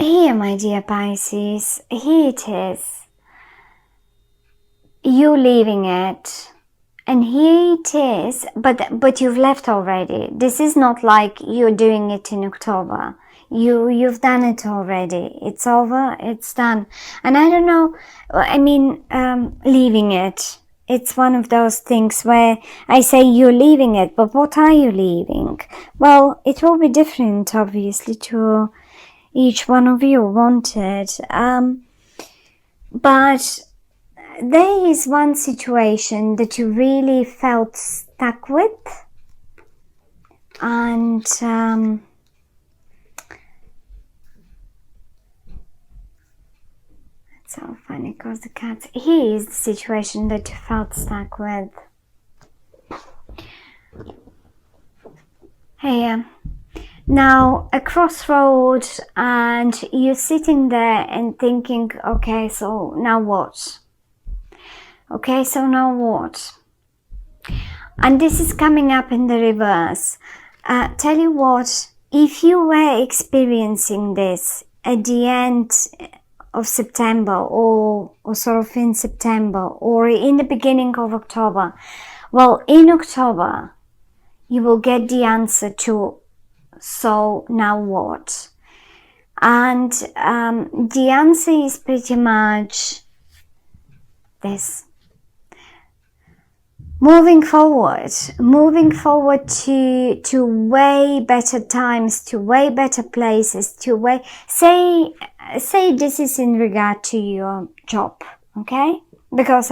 Here, my dear Pisces, here it is. You leaving it. And here it is, but you've left already. This is not like you're doing it in October. You've done it already. It's over, it's done. And I don't know, I mean, leaving it. It's one of those things where I say you're leaving it, but what are you leaving? Well, it will be different, obviously, to each one of you wanted. But there is one situation that you really felt stuck with, and it's so funny because the cats. Here is the situation that you felt stuck with. Hey, now a crossroad, and you're sitting there and thinking, okay, so now what? Okay, so now what? And this is coming up in the reverse. Tell you what, if you were experiencing this at the end of September or sort of in September or in the beginning of October, well, in October, you will get the answer to, so now what? And the answer is pretty much this. Moving forward to way better times, to way better places, say this is in regard to your job, okay? Because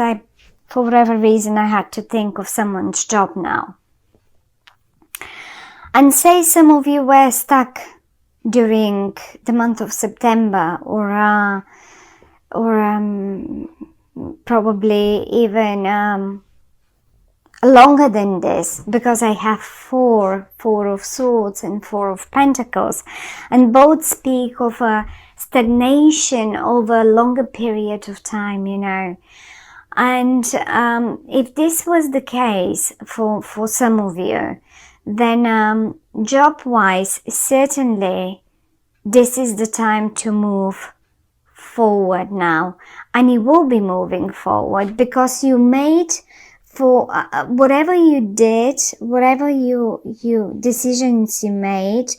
for whatever reason, I had to think of someone's job now. And say some of you were stuck during the month of September or probably even longer than this, because I have four of swords and 4 of pentacles, and both speak of a stagnation over a longer period of time, you know. And if this was the case for some of you, then job-wise, certainly this is the time to move forward now, and you will be moving forward because you made for whatever you did, whatever you decisions you made,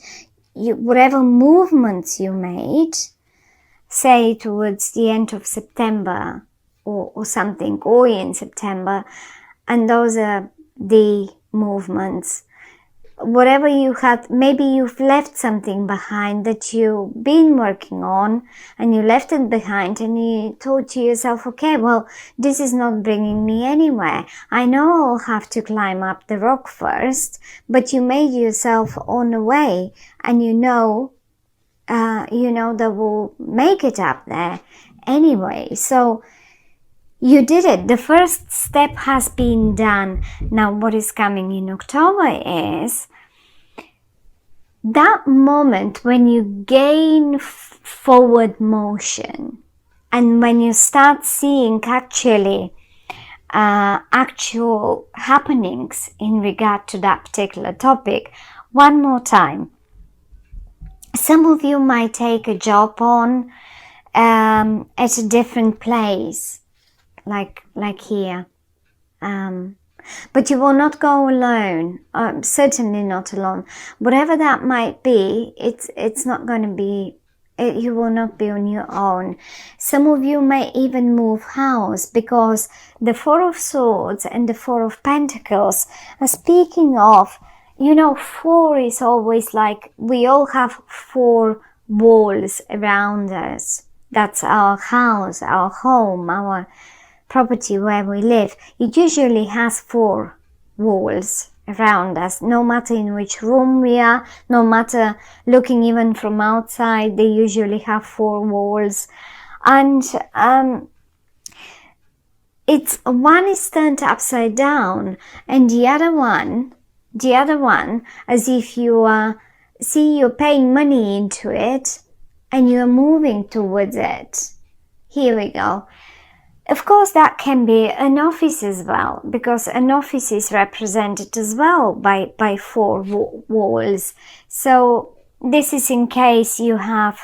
whatever movements you made, say towards the end of September or something, or in September, and those are the movements. Whatever you had, maybe you've left something behind that you've been working on, and you left it behind and you thought to yourself, okay, well, this is not bringing me anywhere. I know I'll have to climb up the rock first, but you made yourself on the way, and you know that will make it up there anyway. So you did it. The first step has been done. Now what is coming in October is that moment when you gain forward motion, and when you start seeing actual happenings in regard to that particular topic. One more time. Some of you might take a job on at a different place, like here, but you will not go alone, certainly not alone. Whatever that might be, it's not going to be, you will not be on your own. Some of you may even move house, because the 4 of Swords and the 4 of Pentacles are speaking of, 4 is always like, we all have 4 walls around us. That's our house, our home, our property where we live. It usually has 4 walls around us, no matter in which room we are, no matter looking even from outside, they usually have 4 walls. And it's one is turned upside down, and the other one, as if you you're paying money into it and you're moving towards it. Here we go. Of course, that can be an office as well, because an office is represented as well by 4 walls. So this is in case you have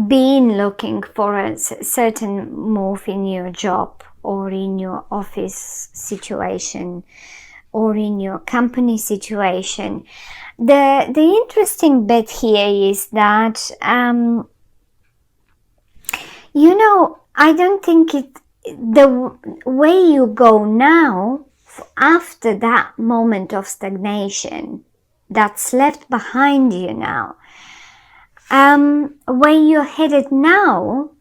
been looking for a certain move in your job or in your office situation or in your company situation. The interesting bit here is that you know, I don't think the way you go now after that moment of stagnation that's left behind you now, where you're headed now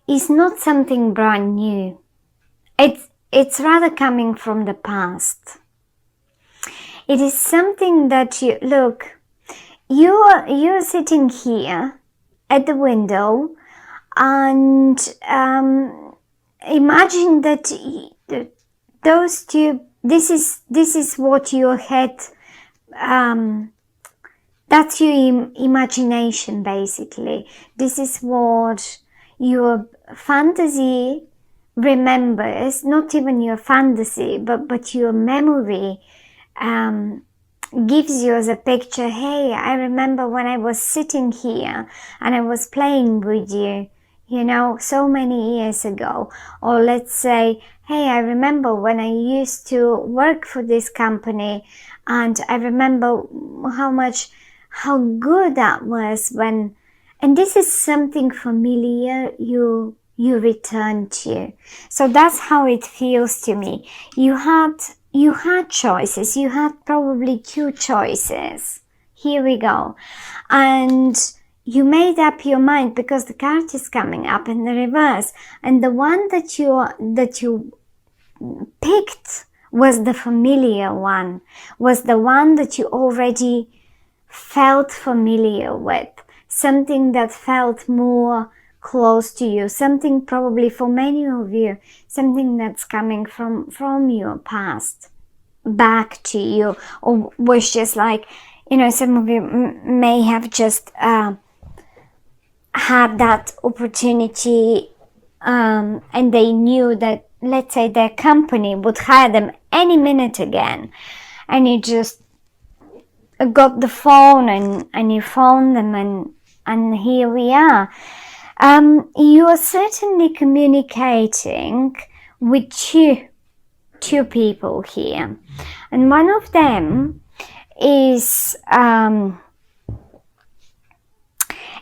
is not something brand new. It's rather coming from the past. It is something that you're sitting here at the window and imagine that those two, this is what your head, that's your imagination basically. This is what your fantasy remembers, not even your fantasy, but your memory gives you as a picture. Hey, I remember when I was sitting here and I was playing with you, you know, so many years ago. Or let's say, hey, I remember when I used to work for this company and I remember how good that was when, and this is something familiar you return to. So that's how it feels to me. You had choices. You had probably two choices. Here we go. And you made up your mind because the card is coming up in the reverse. And the one that you picked was the familiar one, was the one that you already felt familiar with. Something that felt more close to you, something probably for many of you, something that's coming from your past back to you, or was just like, you know, some of you may have just had that opportunity and they knew that, let's say, their company would hire them any minute again, and you just got the phone and you phoned them and here we are. You are certainly communicating with two people here, and one of them is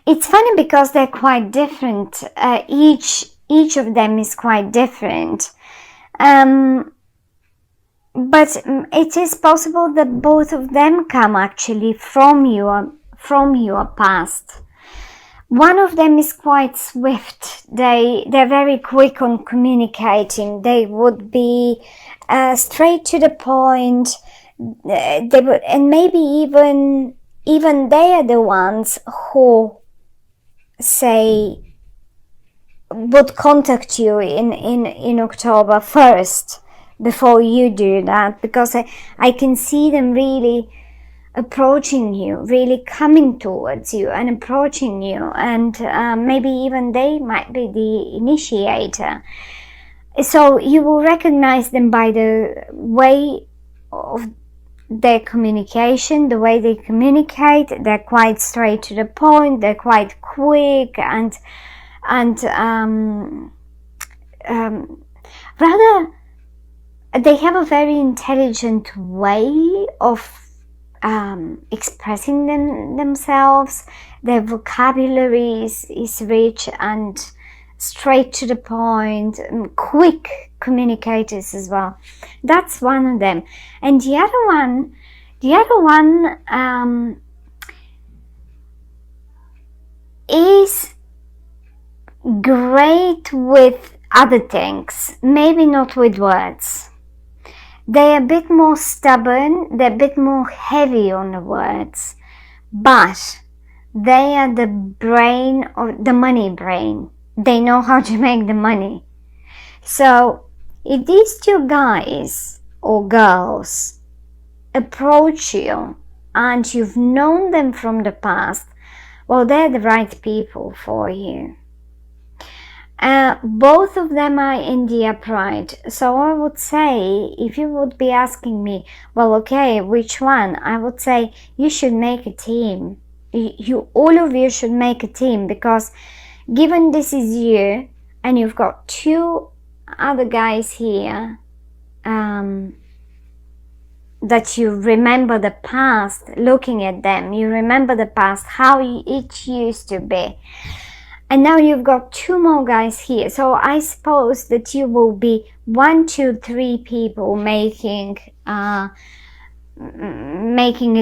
it's funny because they're quite different. Each of them is quite different, but it is possible that both of them come actually from your past. One of them is quite swift. They're very quick on communicating. They would be straight to the point. They would, and maybe even they are the ones who say would contact you in October first before you do that, because I can see them really approaching you, really coming towards you and approaching you, and maybe even they might be the initiator. So you will recognize them by the way of their communication, the way they communicate. They're quite straight to the point, they're quite quick, and rather they have a very intelligent way of expressing themselves. Their vocabulary is rich and straight to the point, quick communicators as well. That's one of them. And the other one is great with other things, maybe not with words. They're a bit more stubborn, they're a bit more heavy on the words, but they are the brain, or the money brain. They know how to make the money. So if these two guys or girls approach you and you've known them from the past, well, they're the right people for you. Both of them are in the upright. So I would say, if you would be asking me, well, okay, which one? I would say you should make a team. All of you should make a team, because given this is you and you've got two other guys here, that you remember the past, looking at them, you remember the past, how it used to be. And now you've got two more guys here. So I suppose that you will be 1, 2, 3 people making a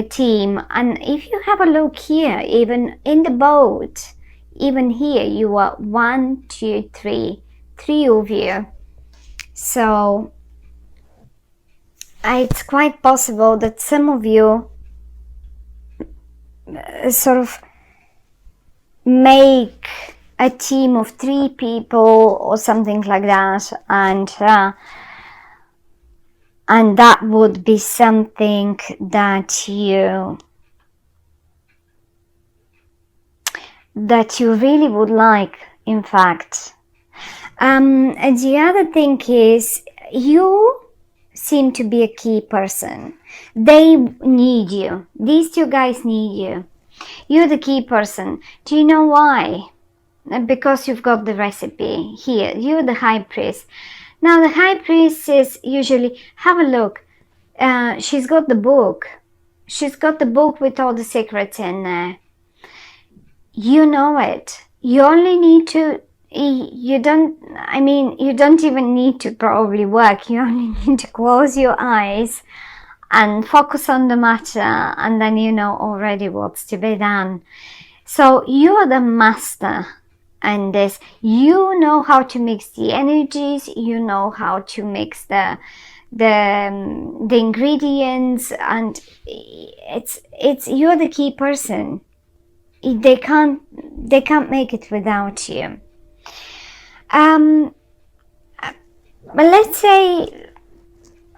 team. And if you have a look here, even in the boat, even here, you are 1, 2, 3 of you. So it's quite possible that some of you sort of make a team of 3 people or something like that, and that would be something that you really would like, in fact. And the other thing is, you seem to be a key person. They need you. These 2 guys need you. You're the key person. Do you know why? Because you've got the recipe here. You're the high priest. Now the high priestess usually, have a look, she's got the book. She's got the book with all the secrets in there. You know it. You only need to, you don't even need to probably work. You only need to close your eyes and focus on the matter, and then you know already what's to be done. So you're the master. And this, you know how to mix the energies, you know how to mix the ingredients, and it's you're the key person. They can't make it without you. But let's say,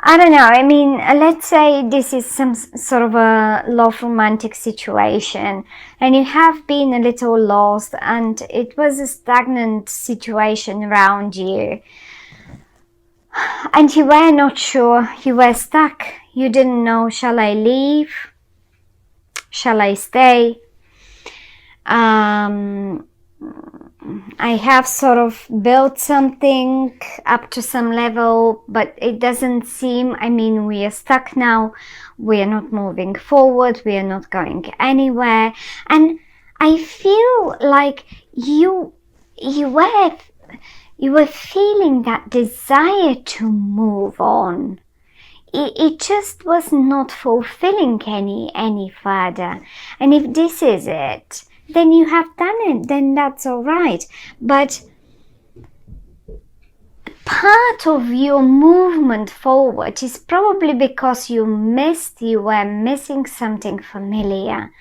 I don't know, I mean, let's say this is some sort of a love romantic situation, and you have been a little lost, and it was a stagnant situation around you, and you were not sure, you were stuck, you didn't know, shall I leave, shall I stay? I have sort of built something up to some level, but it doesn't seem, I mean, we are stuck now, we are not moving forward, we are not going anywhere, and I feel like you were feeling that desire to move on. It just was not fulfilling any further, and if this is it, then you have done it, then that's all right. But part of your movement forward is probably because you were missing something familiar.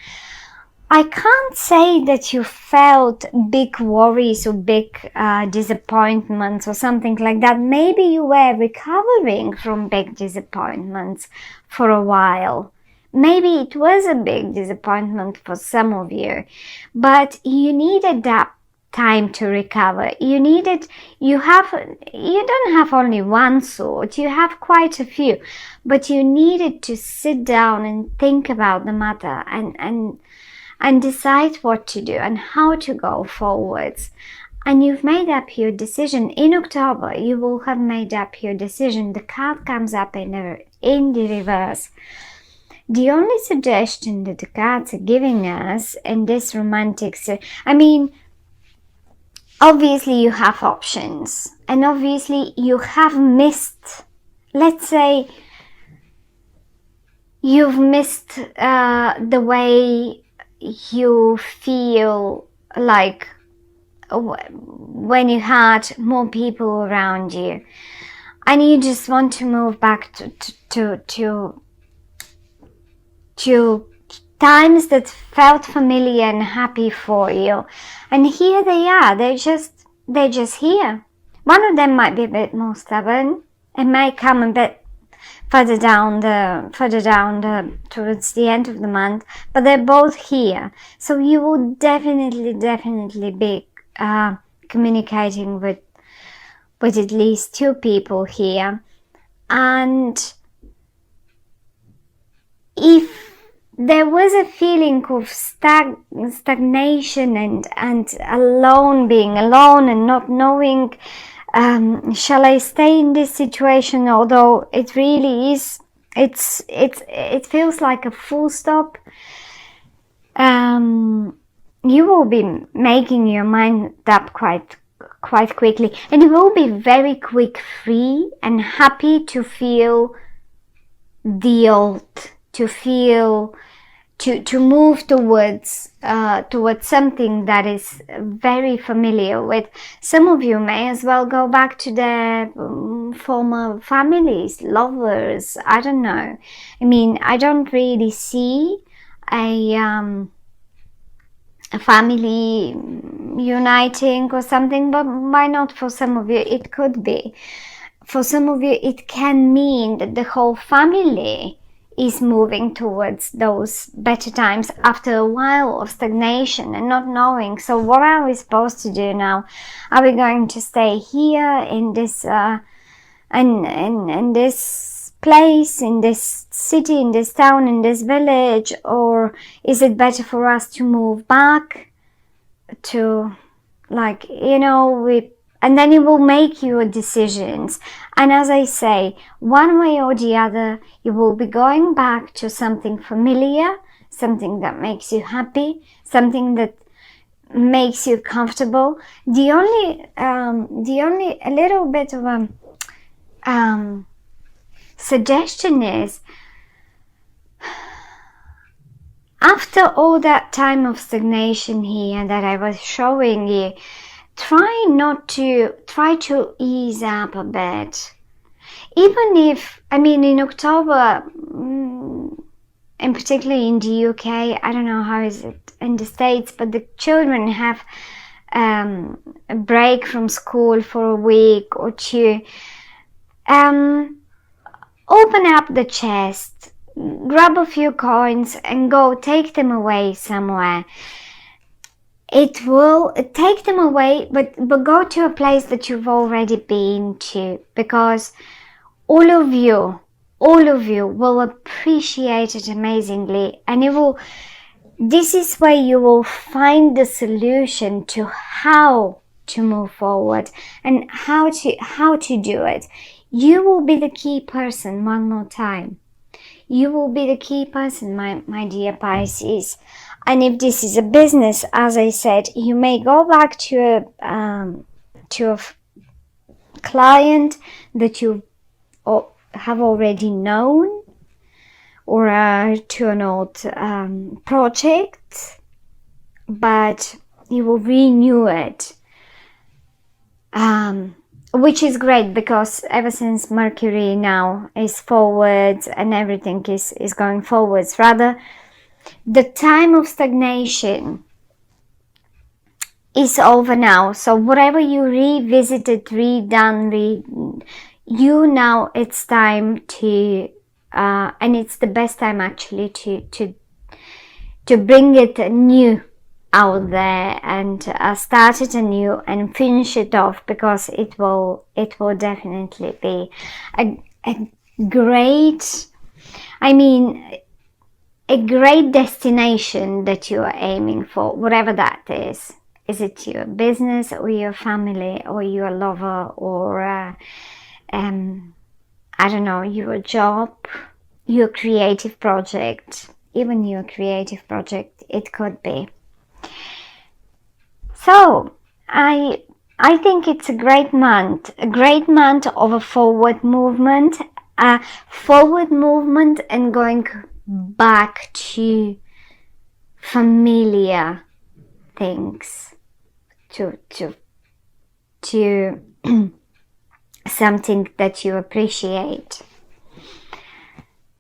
I can't say that you felt big worries or big disappointments or something like that. Maybe you were recovering from big disappointments for a while. Maybe it was a big disappointment for some of you, but you needed that time to recover. You don't have only one sword, you have quite a few, but you needed to sit down and think about the matter and decide what to do and how to go forwards. And you've made up your decision. In October, you will have made up your decision. The card comes up in the reverse. The only suggestion that the cards are giving us in this romantic, I mean, obviously you have options, and obviously you have missed, let's say, you've missed the way you feel like when you had more people around you, and you just want to move back to times that felt familiar and happy for you. And here they are, they're just here. One of them might be a bit more stubborn, it might come a bit further down towards the end of the month, but they're both here. So you will definitely be communicating with at least 2 people here. And if there was a feeling of stagnation and alone, being alone and not knowing, shall I stay in this situation, although it really is, it feels like a full stop. You will be making your mind up quite quickly, and you will be very free and happy to feel the old, to feel, to move towards something that is very familiar with. Some of you may as well go back to their former families, lovers, I don't know. I mean, I don't really see a family uniting or something, but why not? For some of you it could be. For some of you it can mean that the whole family is moving towards those better times after a while of stagnation and not knowing. So what are we supposed to do now? Are we going to stay here in this in this place, in this city, in this town, in this village, or is it better for us to move back to, like, you know, and then you will make your decisions. And as I say, one way or the other, you will be going back to something familiar, something that makes you happy, something that makes you comfortable. The only a little bit of a suggestion is, after all that time of stagnation here that I was showing you, try to ease up a bit. Even if, I mean, in October, and particularly in the UK, I don't know how is it in the States, but the children have a break from school for a week or 2. Open up the chest, grab a few coins and go take them away somewhere. It will take them away, but go to a place that you've already been to, because all of you will appreciate it amazingly, and this is where you will find the solution to how to move forward and how to do it. You will be the key person. One more time, you will be the key person, my dear Pisces. And if this is a business, as I said, you may go back to a client that you have already known, or to an old project, but you will renew it, which is great, because ever since Mercury now is forwards and everything is going forwards, rather, the time of stagnation is over now. So whatever you revisited, redone, now it's time to, and it's the best time actually to bring it new out there and start it anew and finish it off, because it will definitely be a great, I mean, a great destination that you are aiming for, whatever that is. Is it your business or your family or your lover, or I don't know, your job, your creative project, even your creative project, it could be. So I think it's a great month of a forward movement and going back to familiar things, to something that you appreciate.